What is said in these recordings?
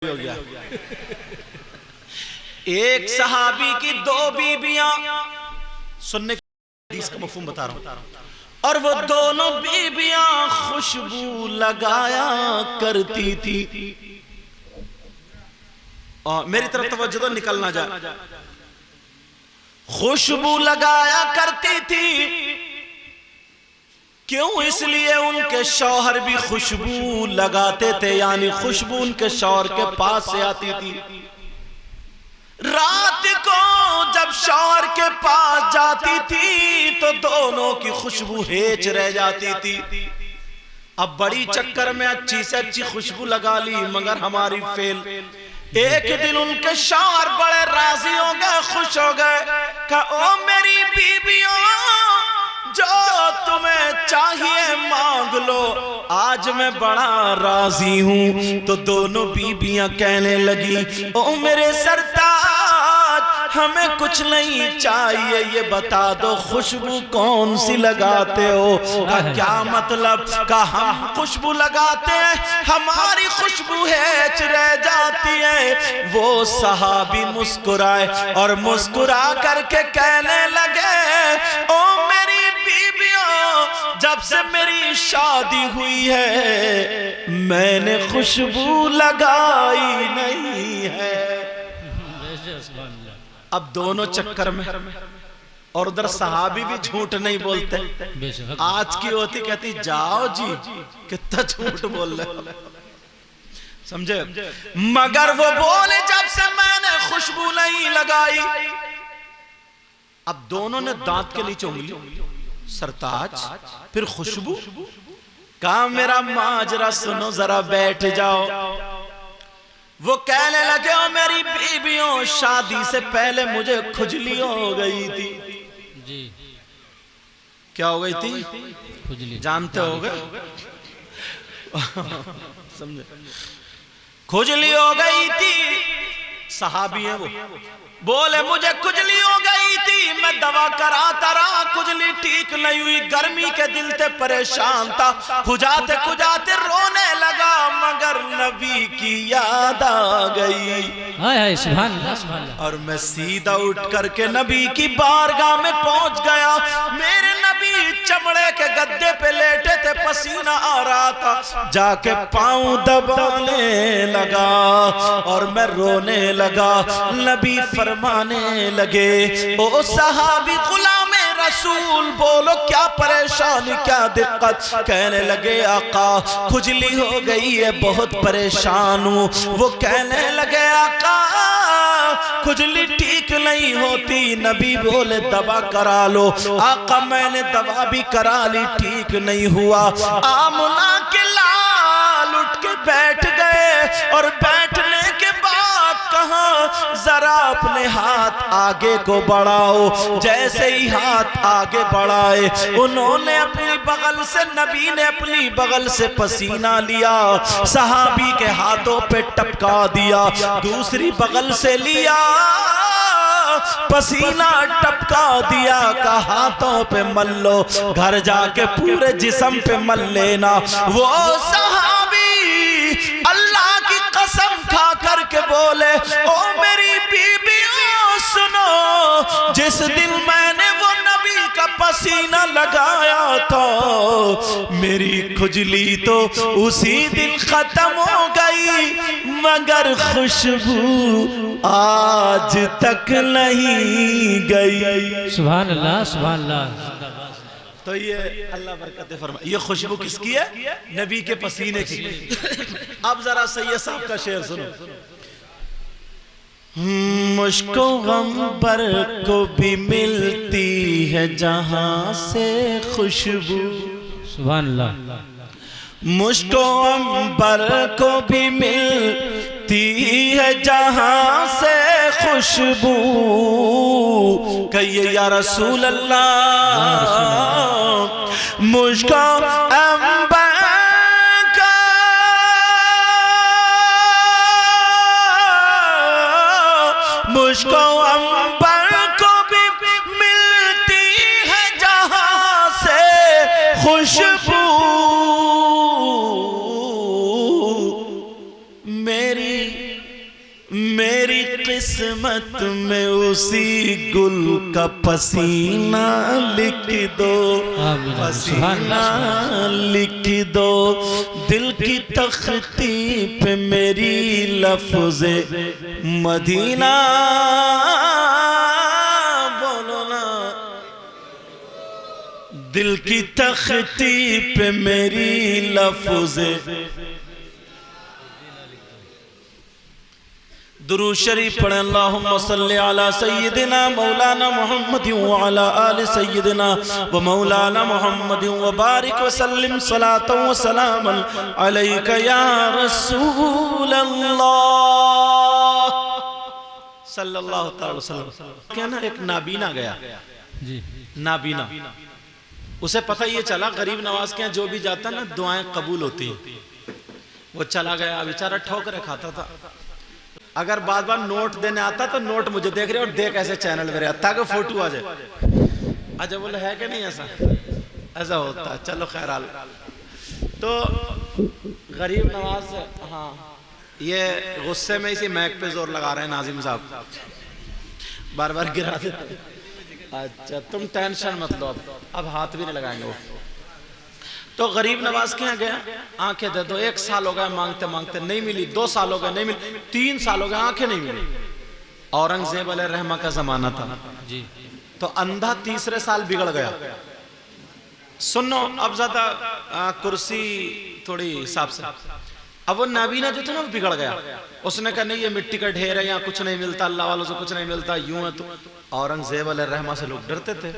हो गया। एक सहाबी की दो बीबियां, सुनने की हदीस का मफहूम बता रहा हूं, और वो दोनों बीबियां खुशबू लगाया करती थी। और मेरी तरफ तवज्जो तो निकल ना जाए। खुशबू लगाया करती थी क्यों? इसलिए उनके शौहर भी खुशबू लगाते थे, यानी खुशबू उनके शौहर के पास से आती थी। रात को जब शौहर के पास जाती थी तो दोनों की खुशबू हेच रह जाती थी। अब बड़ी चक्कर में अच्छी से अच्छी खुशबू लगा ली, मगर हमारी फेल। एक दिन उनके शौहर बड़े राजी हो गए, खुश हो गए, कहा ओ मेरी बीबियों, जो तुम्हें चाहिए मांग लो, आज मैं बड़ा राजी हूं। तो दोनों बीबियां कहने लगी, ओ मेरे सरताज, हमें कुछ नहीं चाहिए, ये बता दो खुशबू कौन सी लगाते हो? का क्या मतलब? का हम खुशबू लगाते हैं, हमारी खुशबू हेच रह जाती है। वो सहाबी मुस्कुराए और मुस्कुरा करके कहने लगे, ओ मेरी बीबियों, जब से मेरी शादी हुई है मैंने खुशबू लगाई नहीं है। अब दोनों चक्कर में, और उधर सहाबी भी झूठ नहीं बोलते। आज की होती कहती जाओ जी, कितना झूठ बोल रहे, समझे? मगर वो बोले जब से मैंने खुशबू नहीं लगाई। अब दोनों ने दांत के नीचे उंगली, सरताज फिर खुशबू। कहा मेरा माजरा सुनो, जरा बैठ जाओ। वो कहने लगे, ओ मेरी बीबियों, शादी से पहले मुझे खुजली हो गई थी। जी क्या हो गई थी? खुजली। जानते हो गए? समझे? खुजली हो गई थी। सहाबी है वो, बोले मुझे खुजली हो गई थी, मैं दवा कराता रहा, खुजली ठीक नहीं हुई। गर्मी के दिल से परेशान था, खुजाते खुजाते रोने लगा, मगर नबी की याद आ गई। सुभान अल्लाह, सुभान अल्लाह। और मैं सीधा उठ करके नबी की बारगाह में पहुंच गया। मेरे नबी चमड़े के गद्दे पे लेटे थे, पसीना आ रहा था, जाके पांव दबाने लगा और मैं रोने लगा। नबी फरमाने लगे, ओ सहाबी गुलामे रसूल, बोलो क्या परेशानी, क्या दिक्कत? कहने लगे आका खुजली हो गई है, बहुत परेशान हूं। वो कहने लगे आका खुजली ठीक नहीं होती। नबी बोले दवा करा लो। आका मैंने दवा भी करा ली, ठीक नहीं हुआ। आमना के लाल उठ के बैठ गए, और बैठने के बाद कहा जरा अपने हाथ आगे को बढ़ाओ। जैसे ही हाथ आगे बढ़ाए, उन्होंने अपनी बगल से, नबी ने अपनी बगल से पसीना लिया, सहाबी के हाथों पे टपका दिया, दूसरी बगल से लिया, पसीना टपका दिया, का हाथों पे मल लो, घर जाके पूरे जिस्म पे मल लेना। वो सहाबी अल्लाह की कसम खा करके बोले, ओ मेरी बीबियों सुनो, जिस दिन मैंने वो नबी का पसीना लगाया था, मेरी खुजली तो उसी दिन खत्म हो गई, मगर खुशबू आज तक नहीं गई। सुभान अल्लाह, सुभान अल्लाह। तो ये अल्लाह बरकत फरमाए, ये खुशबू किसकी है? नबी के पसीने की। अब जरा सैयद साहब का शेर सुनो। मुझको गंबर को भी मिलती है जहां से खुशबू। सुभान अल्लाह। मुझको अंबर को भी मिलती है जहां से खुशबू। कहिए या रसूल अल्लाह, मुझको अंबर का, मुझको अंबर को भी मिलती है जहां से खुशबू। मेरी मेरी किस्मत में उसी गुल का पसीना लिख दो, पसीना लिख दो। दिल की तख्ती पे मेरी लफ्ज़े मदीना, बोलो ना। दिल की तख्ती पे मेरी लफ्ज़े दुरूद शरीफ पढ़े। अल्लाहुम्मा सल्ली अला सय्यिदिना मौलाना मुहम्मद व अला आलि सय्यिदिना व मौलाना मुहम्मद व बारिक व सल्लिम सलातन व सलामन अलैका या रसूल अल्लाह सल्लल्लाहु अलैहि वसल्लम। क्या ना, एक नाबीना गया जी, नाबीना। उसे पता ये चला गरीब नवाज के यहाँ जो भी जाता ना दुआएं कबूल होती हैं। वो चला गया, बेचारा ठोकरे खाता था। अगर बार बार नोट देने आता तो नोट मुझे देख रहे और देख ऐसे चैनल में रहा ताकि फोटो आ जाए। अच्छा बोले है कि नहीं ऐसा? ऐसा होता है। चलो खैराल। तो गरीब नवाज, हाँ, ये गुस्से में इसी मैक पे जोर लगा रहे हैं नाजिम साहब, बार बार गिरा देते। अच्छा तुम टेंशन मत लो, अब हाथ भी नहीं लगाएंगे वो। तो गरीब नवाज के यहाँ गया, आंखें दे दो। 1 साल हो गया मांगते मांगते, नहीं मिली। 2 साल हो गए नहीं मिली। 3 साल हो गए, आंखें नहीं मिली। औरंगजेब अलैहि रहमा का जमाना था जी। तो अंधा 3रे साल बिगड़ गया। सुनो, अब ज्यादा कुर्सी थोड़ी हिसाब से। अब वो नाबीना जो था ना वो बिगड़ गया। उसने कहा नहीं ये मिट्टी का ढेर है, यहाँ कुछ नहीं मिलता, अल्लाह वालों से कुछ नहीं मिलता, यूं है। तो औरंगजेब अलैहि रहमा से लोग डरते थे।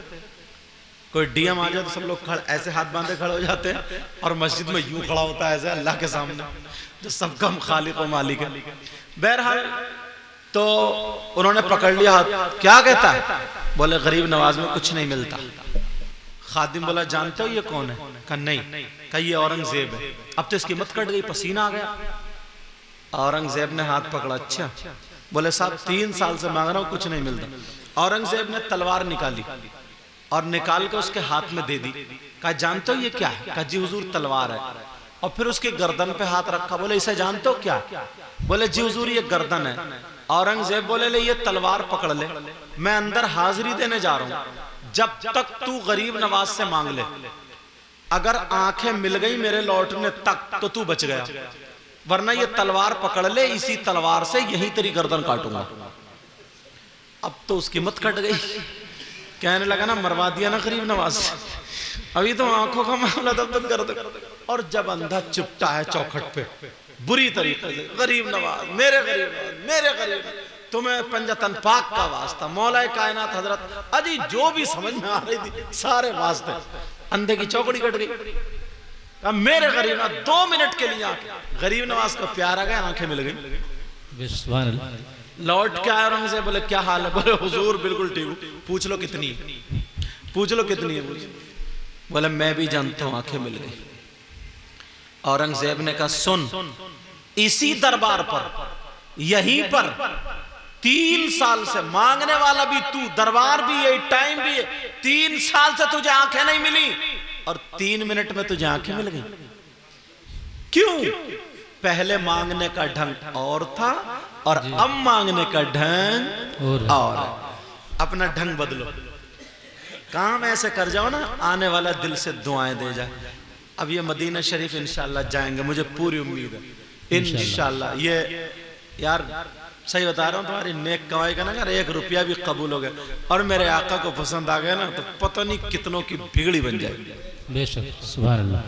कोई डीएम आ जाए तो सब लोग खड़े, ऐसे हाथ बांधे खड़े हो जाते हैं, और मस्जिद में यूं खड़ा होता है ऐसे अल्लाह के सामने जो सबका खालिक और मालिक है। बहरहाल तो उन्होंने पकड़ लिया हाथ। क्या कहता है? बोले गरीब नवाज में कुछ नहीं मिलता। खादिम बोला जानते हो ये कौन है? कहा नहीं। कहा ये औरंगजेब है। अब तो इसकी हिम्मत कट गई, पसीना आ गया। औरंगजेब ने हाथ पकड़ा। अच्छा। बोले साहब 3 साल से मांग रहा हूं, कुछ नहीं मिलता। औरंगजेब ने तलवार निकाली और निकाल के उसके हाथ में दे दी। कहा जानते हो ये क्या है? कहा जी हुजूर तलवार है। और फिर उसके गर्दन पे हाथ रखा। बोले इसे जानते हो क्या? बोले जी हुजूर ये गर्दन है। औरंगजेब बोले ले ये तलवार पकड़ ले, मैं अंदर हाजिरी देने जा रहा हूं। जब तक तू गरीब नवाज से मांग ले, अगर आंखें मिल गई मेरे लौटने तक तो तू बच गया, वरना ये तलवार पकड़ ले, इसी तलवार से यही तेरी गर्दन काटूंगा। अब तो उसकी हिम्मत कट गई। कहने लगा ना मरवा दिया ना गरीब नवाज, अभी तो आंखों का मामला तब तक कर दे। और जब अंधा चुपटा है चौखट पे बुरी तरीके से, गरीब नवाज मेरे गरीब नवाज मेरे गरीब, तुम्हें पंजतन पाक का वास्ता, मौलाए कायनात हजरत, अजी जो भी समझ में आ रही थी सारे वास्ते। अंधे की चौकड़ी कट गई। अब मेरे गरीब नवाज 2 मिनट के लिए आंखें, गरीब नवाज को प्यार आ गया, आंखें मिल गई। लौट के आए औरंगजेब। बोले क्या हाल है? बोले हुजूर बिल्कुल ठीक हूं। पूछ लो कितनी है, पूछ लो कितनी है। बोले मैं भी जानता हूं, आंखें मिल गई। औरंगजेब ने कहा सुन, इसी दरबार पर यहीं पर 3 साल से मांगने वाला भी तू, दरबार भी है, टाइम भी है, 3 साल से तुझे आंखें नहीं मिली और 3 मिनट में तुझे आंखें मिल गई। क्यों? पहले मांगने का ढंग और था और अब मांगने का ढंग और है। अपना ढंग बदलो, काम ऐसे कर जाओ ना आने वाला दिल से दुआएं दे जाए। अब ये मदीना शरीफ इंशाल्लाह जाएंगे, मुझे पूरी उम्मीद है इंशाल्लाह। ये यार सही बता रहा हूँ, तुम्हारी नेक कमाई का ना अगर 1 रुपया भी कबूल हो गया और मेरे आका को पसंद आ गया ना तो पता नहीं कितनों की बिगड़ी बन जाएगी। बेशक सुभान अल्लाह।